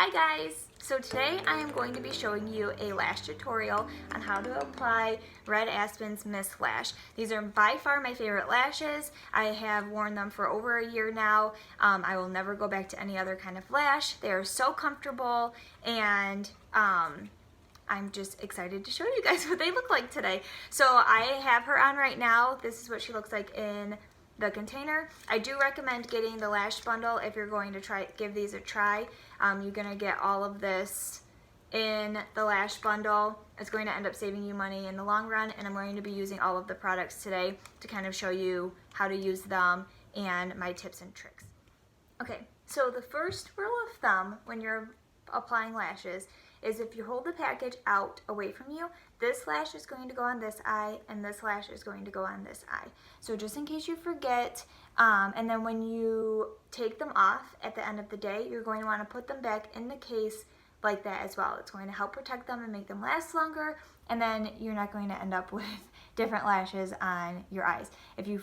Hi guys! So today I am going to be showing you a lash tutorial on how to apply Red Aspen's Mist Lash. These are by far my favorite lashes. I have worn them for over a year now. I will never go back to any other kind of lash. They are so comfortable and I'm just excited to show you guys what they look like today. So I have her on right now. This is what she looks like in the container. I do recommend getting the lash bundle if you're going to give these a try. You're gonna get all of this in the lash bundle. It's going to end up saving you money in the long run, and I'm going to be using all of the products today to kind of show you how to use them and my tips and tricks. Okay, so the first rule of thumb when you're applying lashes is if you hold the package out away from you, this lash is going to go on this eye and this lash is going to go on this eye. So just in case you forget, and then when you take them off at the end of the day, you're going to want to put them back in the case like that as well. It's going to help protect them and make them last longer, and then you're not going to end up with different lashes on your eyes. If you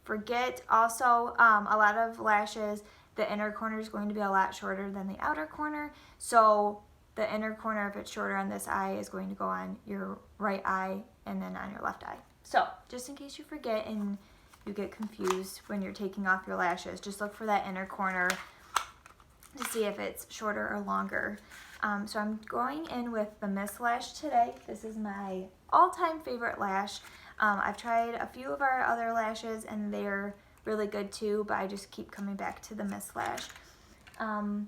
forget also, a lot of lashes, the inner corner is going to be a lot shorter than the outer corner, so the inner corner, if it's shorter on this eye, is going to go on your right eye and then on your left eye. So just in case you forget and you get confused when you're taking off your lashes, just look for that inner corner to see if it's shorter or longer. So I'm going in with the Mist Lash today. This is my all-time favorite lash. I've tried a few of our other lashes and they're really good too, but I just keep coming back to the Mist Lash.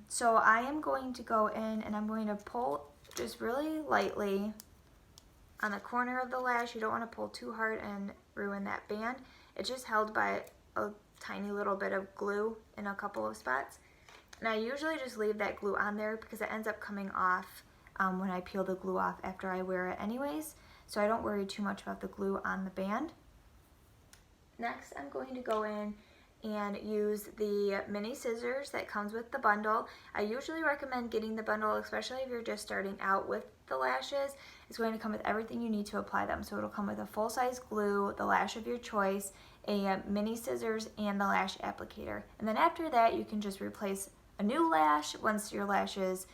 So I am going to go in and I'm going to pull just really lightly on the corner of the lash. You don't want to pull too hard and ruin that band. It's just held by a tiny little bit of glue in a couple of spots. And I usually just leave that glue on there because it ends up coming off when I peel the glue off after I wear it anyways. So I don't worry too much about the glue on the band. Next, I'm going to go in and use the mini scissors that comes with the bundle. I usually recommend getting the bundle, especially if you're just starting out with the lashes. It's going to come with everything you need to apply them. So it'll come with a full-size glue, the lash of your choice, a mini scissors, and the lash applicator. And then after that, you can just replace a new lash once your lashes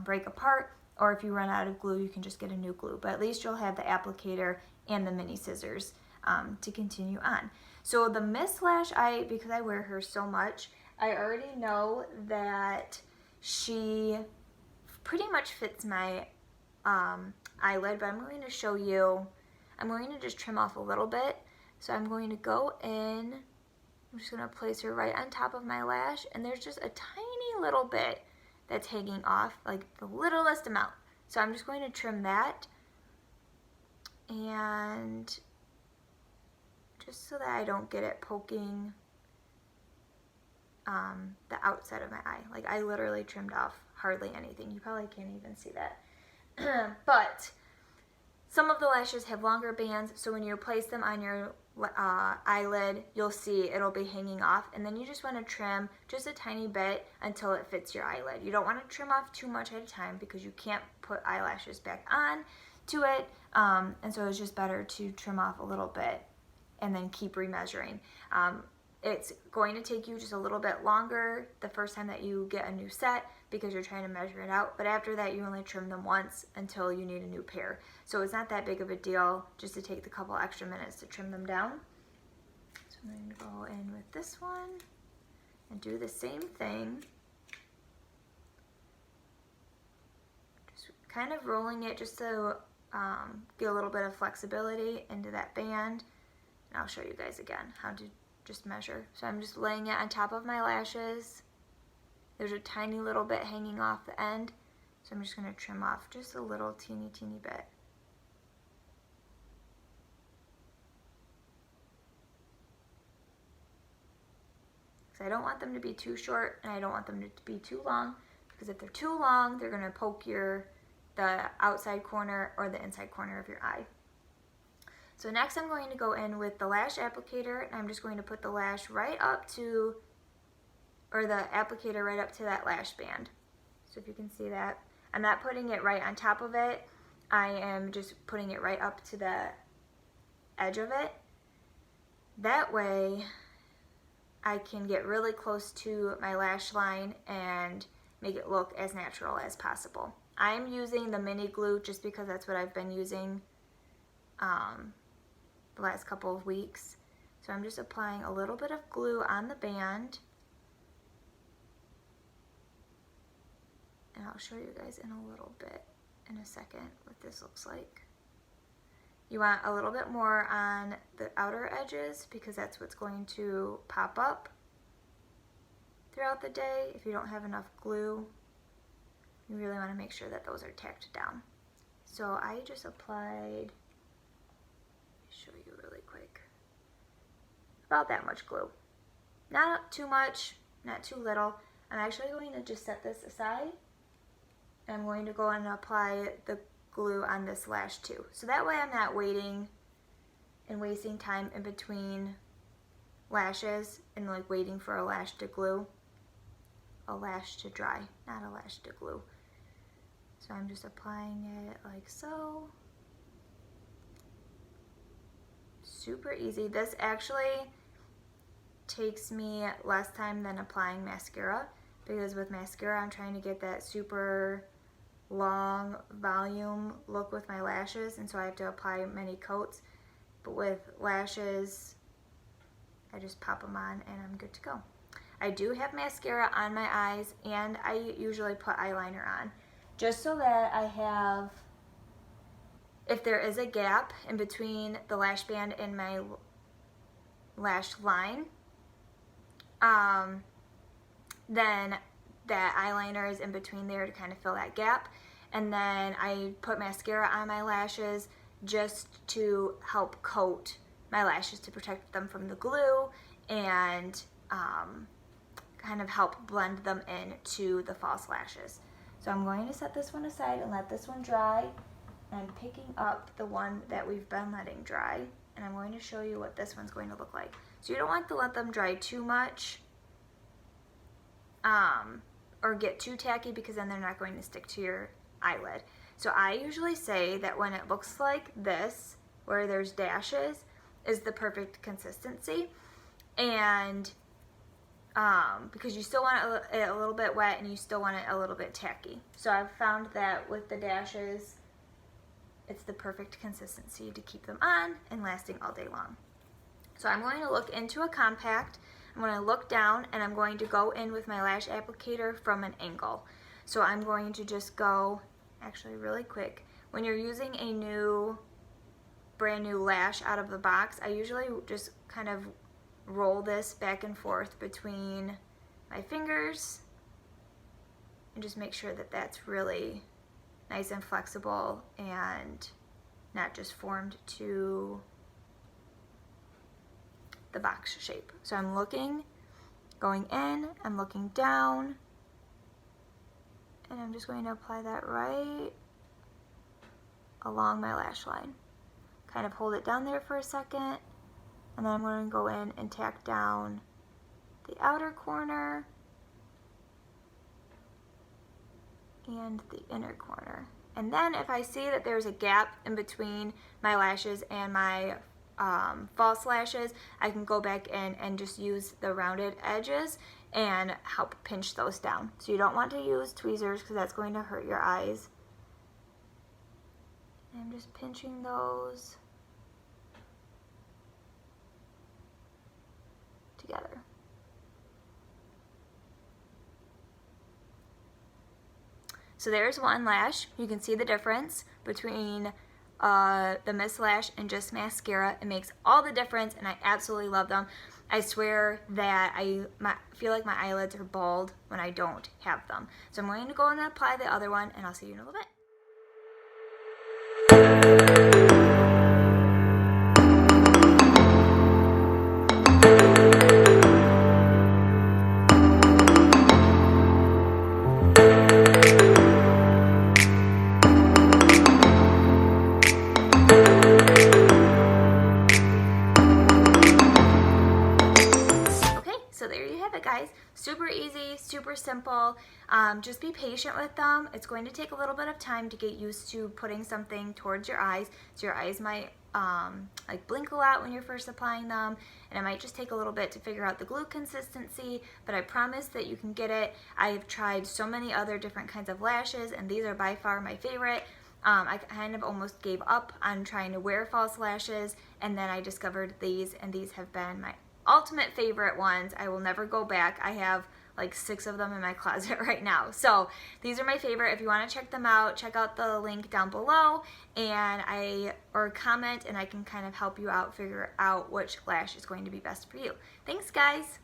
break apart, or if you run out of glue, you can just get a new glue. But at least you'll have the applicator and the mini scissors to continue on. So the Mist Lash, because I wear her so much, I already know that she pretty much fits my eyelid, but I'm going to show you, I'm going to just trim off a little bit. So I'm going to go in, I'm just going to place her right on top of my lash, and there's just a tiny little bit that's hanging off, like the littlest amount. So I'm just going to trim that, and just so that I don't get it poking the outside of my eye. Like I literally trimmed off hardly anything. You probably can't even see that. But some of the lashes have longer bands, so when you place them on your eyelid, you'll see it'll be hanging off, and then you just want to trim just a tiny bit until it fits your eyelid. You don't want to trim off too much at a time because you can't put eyelashes back on to it, and so it's just better to trim off a little bit and then keep remeasuring. It's going to take you just a little bit longer the first time that you get a new set because you're trying to measure it out, but after that you only trim them once until you need a new pair. So it's not that big of a deal just to take the couple extra minutes to trim them down. So I'm going to go in with this one and do the same thing. Just kind of rolling it just to get a little bit of flexibility into that band. And I'll show you guys again how to just measure. So I'm just laying it on top of my lashes. There's a tiny little bit hanging off the end. So I'm just going to trim off just a little teeny bit. So I don't want them to be too short and I don't want them to be too long, because if they're too long, they're going to poke the outside corner or the inside corner of your eye. So next I'm going to go in with the lash applicator, and I'm just going to put the lash right up to, or the applicator right up to that lash band. So if you can see that, I'm not putting it right on top of it, I am just putting it right up to the edge of it. That way I can get really close to my lash line and make it look as natural as possible. I'm using the mini glue just because that's what I've been using the last couple of weeks. So I'm just applying a little bit of glue on the band. And I'll show you guys in a little bit, in a second, what this looks like. You want a little bit more on the outer edges because that's what's going to pop up throughout the day. If you don't have enough glue, you really want to make sure that those are tacked down. So I just applied, show you really quick, about that much glue. Not too much, not too little. I'm actually going to just set this aside. I'm going to go and apply the glue on this lash too. So that way I'm not waiting and wasting time in between lashes and like waiting for a lash to glue. A lash to dry, not a lash to glue. So I'm just applying it like so. Super easy. This actually takes me less time than applying mascara, because with mascara I'm trying to get that super long volume look with my lashes, and so I have to apply many coats. But with lashes, I just pop them on and I'm good to go. I do have mascara on my eyes, and I usually put eyeliner on just so that I have, if there is a gap in between the lash band and my lash line, then that eyeliner is in between there to kind of fill that gap. And then I put mascara on my lashes just to help coat my lashes to protect them from the glue and kind of help blend them in to the false lashes. So I'm going to set this one aside and let this one dry. And I'm picking up the one that we've been letting dry, and I'm going to show you what this one's going to look like. So you don't want to let them dry too much or get too tacky, because then they're not going to stick to your eyelid. So I usually say that when it looks like this, where there's dashes, is the perfect consistency. And because you still want it a little bit wet and you still want it a little bit tacky. So I've found that with the dashes, it's the perfect consistency to keep them on and lasting all day long. So I'm going to look into a compact. I'm going to look down and I'm going to go in with my lash applicator from an angle. So I'm going to just go, actually really quick, when you're using a brand new lash out of the box, I usually just kind of roll this back and forth between my fingers and just make sure that that's really nice and flexible and not just formed to the box shape. So I'm looking, going in, I'm looking down, and I'm just going to apply that right along my lash line. Kind of hold it down there for a second, and then I'm going to go in and tack down the outer corner and the inner corner. And then if I see that there's a gap in between my lashes and my false lashes, I can go back in and just use the rounded edges and help pinch those down. So you don't want to use tweezers because that's going to hurt your eyes. And I'm just pinching those together. So there's one lash. You can see the difference between the mist lash and just mascara. It makes all the difference, and I absolutely love them. I swear that I feel like my eyelids are bald when I don't have them. So I'm going to go and apply the other one, and I'll see you in a little bit. Guys, super easy, super simple. Just be patient with them. It's going to take a little bit of time to get used to putting something towards your eyes, so your eyes might like blink a lot when you're first applying them, and it might just take a little bit to figure out the glue consistency, but I promise that you can get it. I have tried so many other different kinds of lashes, and these are by far my favorite. I kind of almost gave up on trying to wear false lashes, and then I discovered these, and these have been my ultimate favorite ones. I will never go back. I have like 6 of them in my closet right now. So these are my favorite. If you want to check them out, check out the link down below or comment, and I can kind of help you out figure out which lash is going to be best for you. Thanks guys.